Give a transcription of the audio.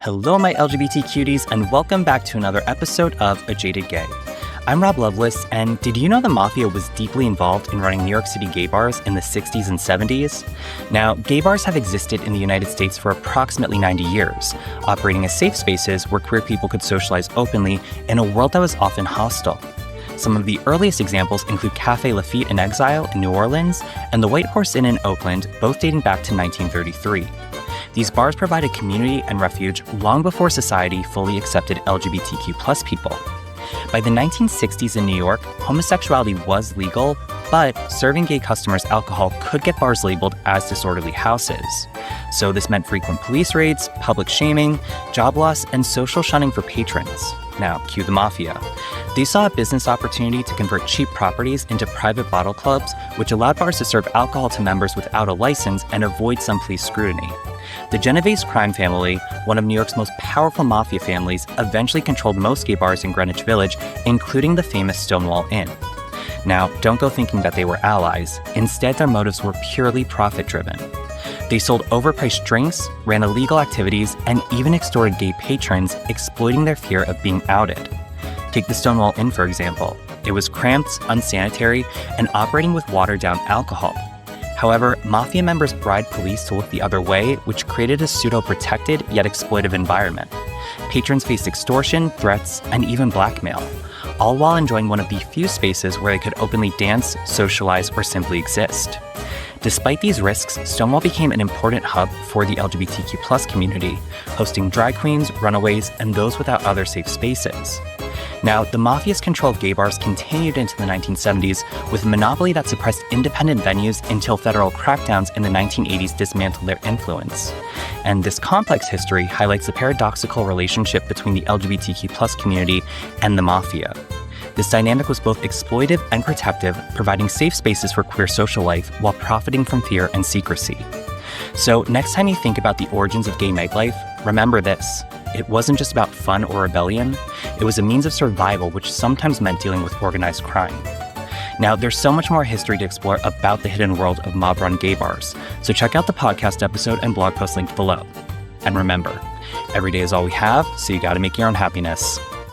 Hello, my LGBT cuties, and welcome back to another episode of A Jaded Gay. I'm Rob Lovelace, and did you know the Mafia was deeply involved in running New York City gay bars in the 60s and 70s? Now, gay bars have existed in the United States for approximately 90 years, operating as safe spaces where queer people could socialize openly in a world that was often hostile. Some of the earliest examples include Café Lafite in Exile in New Orleans and the White Horse Inn in Oakland, both dating back to 1933. These bars provided community and refuge long before society fully accepted LGBTQ+ people. By the 1960s in New York, homosexuality was legal, but serving gay customers alcohol could get bars labeled as disorderly houses. So this meant frequent police raids, public shaming, job loss, and social shunning for patrons. Now, cue the Mafia. They saw a business opportunity to convert cheap properties into private bottle clubs, which allowed bars to serve alcohol to members without a license and avoid some police scrutiny. The Genovese crime family, one of New York's most powerful mafia families, eventually controlled most gay bars in Greenwich Village, including the famous Stonewall Inn. Now, don't go thinking that they were allies. Instead, their motives were purely profit-driven. They sold overpriced drinks, ran illegal activities, and even extorted gay patrons, exploiting their fear of being outed. Take the Stonewall Inn, for example. It was cramped, unsanitary, and operating with watered-down alcohol. However, Mafia members bribed police to look the other way, which created a pseudo-protected yet exploitive environment. Patrons faced extortion, threats, and even blackmail, all while enjoying one of the few spaces where they could openly dance, socialize, or simply exist. Despite these risks, Stonewall became an important hub for the LGBTQ+ community, hosting drag queens, runaways, and those without other safe spaces. Now, the Mafia's control of gay bars continued into the 1970s with a monopoly that suppressed independent venues until federal crackdowns in the 1980s dismantled their influence. And this complex history highlights the paradoxical relationship between the LGBTQ+ community and the Mafia. This dynamic was both exploitive and protective, providing safe spaces for queer social life while profiting from fear and secrecy. So next time you think about the origins of gay nightlife, remember this. It wasn't just about fun or rebellion. It was a means of survival, which sometimes meant dealing with organized crime. Now, there's so much more history to explore about the hidden world of mob-run gay bars, so check out the podcast episode and blog post linked below. And remember, every day is all we have, so you gotta make your own happiness.